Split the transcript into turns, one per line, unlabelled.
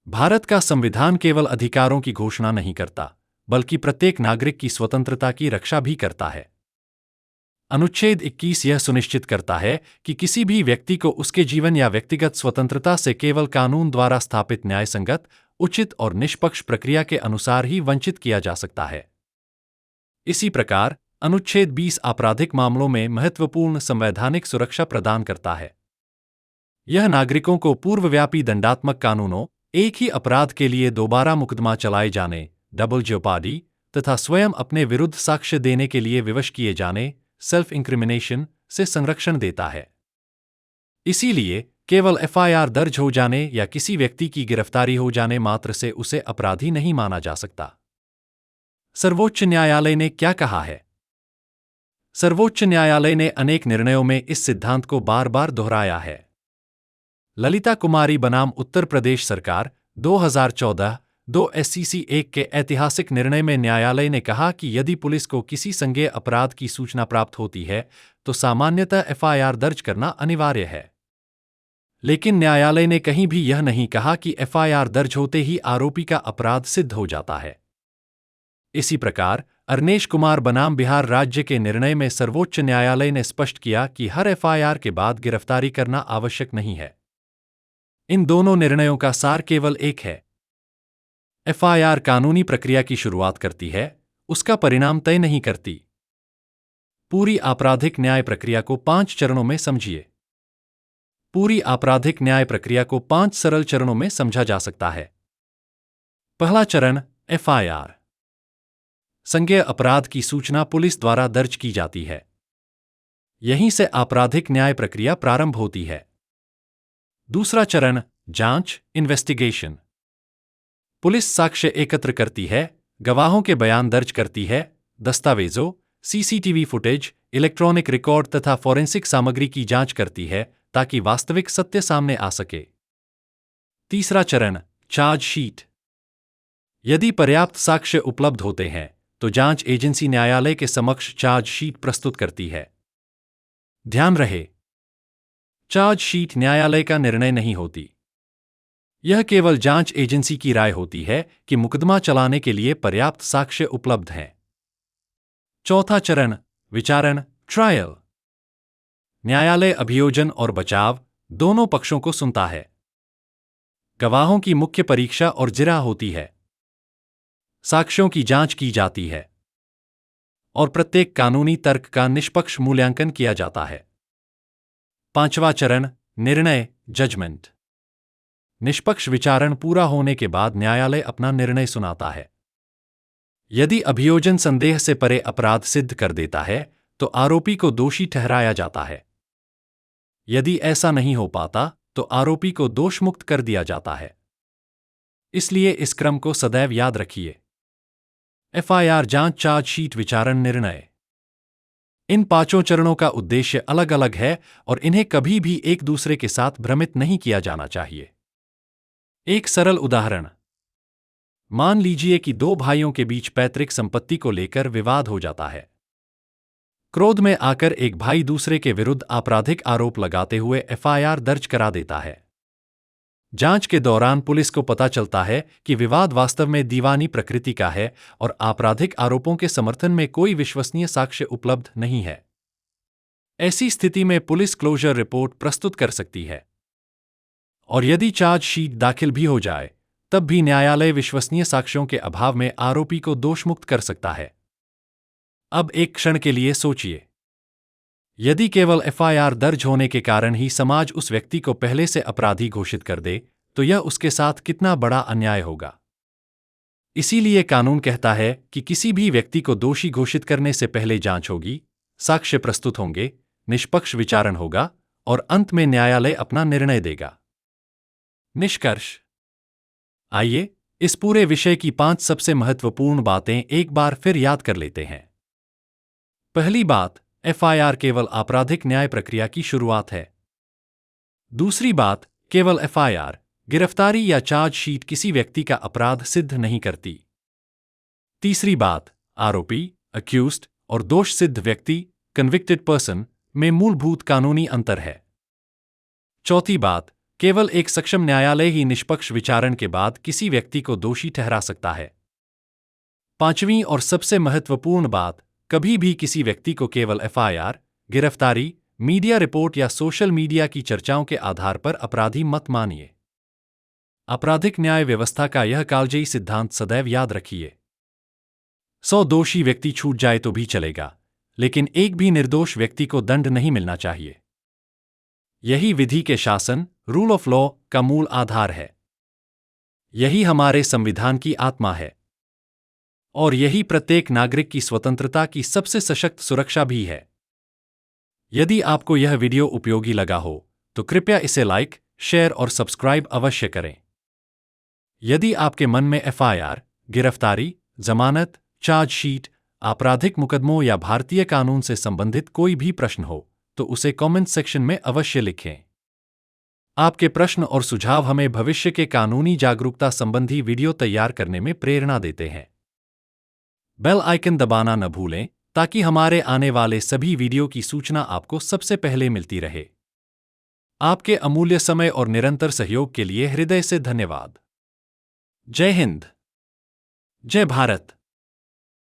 भारत का संविधान केवल अधिकारों की घोषणा नहीं करता, बल्कि प्रत्येक नागरिक की स्वतंत्रता की रक्षा भी करता है। अनुच्छेद 21 यह सुनिश्चित करता है कि किसी भी व्यक्ति को उसके जीवन या व्यक्तिगत स्वतंत्रता से केवल कानून द्वारा स्थापित न्यायसंगत, उचित और निष्पक्ष प्रक्रिया के अनुसार ही वंचित किया जा सकता है। इसी प्रकार, अनुच्छेद 20 आपराधिक मामलों में महत्वपूर्ण संवैधानिक सुरक्षा प्रदान करता है। यह नागरिकों को पूर्वव्यापी दंडात्मक कानूनों, एक ही अपराध के लिए दोबारा मुकदमा चलाए जाने, डबल जेओपार्डी, तथा स्वयं अपने विरुद्ध साक्ष्य देने के लिए विवश किए जाने, सेल्फ इंक्रिमिनेशन, से संरक्षण देता है। इसीलिए केवल एफआईआर दर्ज हो जाने या किसी व्यक्ति की गिरफ्तारी हो जाने मात्र से उसे अपराधी नहीं माना जा सकता। सर्वोच्च न्यायालय ने क्या कहा है? सर्वोच्च न्यायालय ने अनेक निर्णयों में इस सिद्धांत को बार बार दोहराया है। ललिता कुमारी बनाम उत्तर प्रदेश सरकार 2014 2 SCC 1 के ऐतिहासिक निर्णय में न्यायालय ने कहा कि यदि पुलिस को किसी संज्ञेय अपराध की सूचना प्राप्त होती है तो सामान्यतः एफआईआर दर्ज करना अनिवार्य है। लेकिन न्यायालय ने कहीं भी यह नहीं कहा कि एफआईआर दर्ज होते ही आरोपी का अपराध सिद्ध हो जाता है। इसी प्रकार अरनेश कुमार बनाम बिहार राज्य के निर्णय में सर्वोच्च न्यायालय ने स्पष्ट किया कि हर एफआईआर के बाद गिरफ्तारी करना आवश्यक नहीं है। इन दोनों निर्णयों का सार केवल एक है। एफआईआर कानूनी प्रक्रिया की शुरुआत करती है, उसका परिणाम तय नहीं करती। पूरी आपराधिक न्याय प्रक्रिया को 5 चरणों में समझिए। पूरी आपराधिक न्याय प्रक्रिया को 5 सरल चरणों में समझा जा सकता है। पहला चरण, एफआईआर। संज्ञेय अपराध की सूचना पुलिस द्वारा दर्ज की जाती है। यहीं से आपराधिक न्याय प्रक्रिया प्रारंभ होती है। दूसरा चरण, जांच, इन्वेस्टिगेशन। पुलिस साक्ष्य एकत्र करती है, गवाहों के बयान दर्ज करती है, दस्तावेजों, सीसीटीवी फुटेज, इलेक्ट्रॉनिक रिकॉर्ड तथा फॉरेंसिक सामग्री की जांच करती है ताकि वास्तविक सत्य सामने आ सके। तीसरा चरण, चार्जशीट। यदि पर्याप्त साक्ष्य उपलब्ध होते हैं तो जांच एजेंसी न्यायालय के समक्ष चार्जशीट प्रस्तुत करती है। ध्यान रहे, चार्जशीट न्यायालय का निर्णय नहीं होती। यह केवल जांच एजेंसी की राय होती है कि मुकदमा चलाने के लिए पर्याप्त साक्ष्य उपलब्ध हैं। चौथा चरण, विचारण, ट्रायल। न्यायालय अभियोजन और बचाव दोनों पक्षों को सुनता है। गवाहों की मुख्य परीक्षा और जिरह होती है। साक्ष्यों की जांच की जाती है और प्रत्येक कानूनी तर्क का निष्पक्ष मूल्यांकन किया जाता है। पांचवा चरण, निर्णय, जजमेंट। निष्पक्ष विचारण पूरा होने के बाद न्यायालय अपना निर्णय सुनाता है। यदि अभियोजन संदेह से परे अपराध सिद्ध कर देता है तो आरोपी को दोषी ठहराया जाता है। यदि ऐसा नहीं हो पाता तो आरोपी को दोषमुक्त कर दिया जाता है। इसलिए इस क्रम को सदैव याद रखिए। एफआईआर, जांच, चार्जशीट, विचारण, निर्णय। इन 5 चरणों का उद्देश्य अलग अलग है और इन्हें कभी भी एक दूसरे के साथ भ्रमित नहीं किया जाना चाहिए। एक सरल उदाहरण, मान लीजिए कि 2 भाइयों के बीच पैतृक संपत्ति को लेकर विवाद हो जाता है। क्रोध में आकर एक भाई दूसरे के विरुद्ध आपराधिक आरोप लगाते हुए एफआईआर दर्ज करा देता है। जांच के दौरान पुलिस को पता चलता है कि विवाद वास्तव में दीवानी प्रकृति का है और आपराधिक आरोपों के समर्थन में कोई विश्वसनीय साक्ष्य उपलब्ध नहीं है। ऐसी स्थिति में पुलिस क्लोजर रिपोर्ट प्रस्तुत कर सकती है और यदि चार्जशीट दाखिल भी हो जाए तब भी न्यायालय विश्वसनीय साक्ष्यों के अभाव में आरोपी को दोषमुक्त कर सकता है। अब एक क्षण के लिए सोचिए, यदि केवल एफआईआर दर्ज होने के कारण ही समाज उस व्यक्ति को पहले से अपराधी घोषित कर दे तो यह उसके साथ कितना बड़ा अन्याय होगा। इसीलिए कानून कहता है कि किसी भी व्यक्ति को दोषी घोषित करने से पहले जांच होगी, साक्ष्य प्रस्तुत होंगे, निष्पक्ष विचारण होगा और अंत में न्यायालय अपना निर्णय देगा। निष्कर्ष, आइए इस पूरे विषय की 5 सबसे महत्वपूर्ण बातें एक बार फिर याद कर लेते हैं। पहली बात, एफआईआर केवल आपराधिक न्याय प्रक्रिया की शुरुआत है। दूसरी बात, केवल एफआईआर, गिरफ्तारी या चार्जशीट किसी व्यक्ति का अपराध सिद्ध नहीं करती। तीसरी बात, आरोपी, अक्यूज्ड और दोष सिद्ध व्यक्ति, कन्विक्टेड पर्सन, में मूलभूत कानूनी अंतर है। चौथी बात, केवल एक सक्षम न्यायालय ही निष्पक्ष विचारण के बाद किसी व्यक्ति को दोषी ठहरा सकता है। पांचवीं और सबसे महत्वपूर्ण बात, कभी भी किसी व्यक्ति को केवल एफआईआर, गिरफ्तारी, मीडिया रिपोर्ट या सोशल मीडिया की चर्चाओं के आधार पर अपराधी मत मानिए। आपराधिक न्याय व्यवस्था का यह कालजयी सिद्धांत सदैव याद रखिए। 100 दोषी व्यक्ति छूट जाए तो भी चलेगा, लेकिन एक भी निर्दोष व्यक्ति को दंड नहीं मिलना चाहिए। यही विधि के शासन, रूल ऑफ लॉ, का मूल आधार है। यही हमारे संविधान की आत्मा है। और यही प्रत्येक नागरिक की स्वतंत्रता की सबसे सशक्त सुरक्षा भी है। यदि आपको यह वीडियो उपयोगी लगा हो तो कृपया इसे लाइक, शेयर और सब्सक्राइब अवश्य करें। यदि आपके मन में एफआईआर, गिरफ्तारी, जमानत, चार्जशीट, आपराधिक मुकदमों या भारतीय कानून से संबंधित कोई भी प्रश्न हो तो उसे कमेंट सेक्शन में अवश्य लिखें। आपके प्रश्न और सुझाव हमें भविष्य के कानूनी जागरूकता संबंधी वीडियो तैयार करने में प्रेरणा देते हैं। बेल आइकन दबाना न भूलें ताकि हमारे आने वाले सभी वीडियो की सूचना आपको सबसे पहले मिलती रहे। आपके अमूल्य समय और निरंतर सहयोग के लिए हृदय से धन्यवाद। जय हिंद, जय भारत।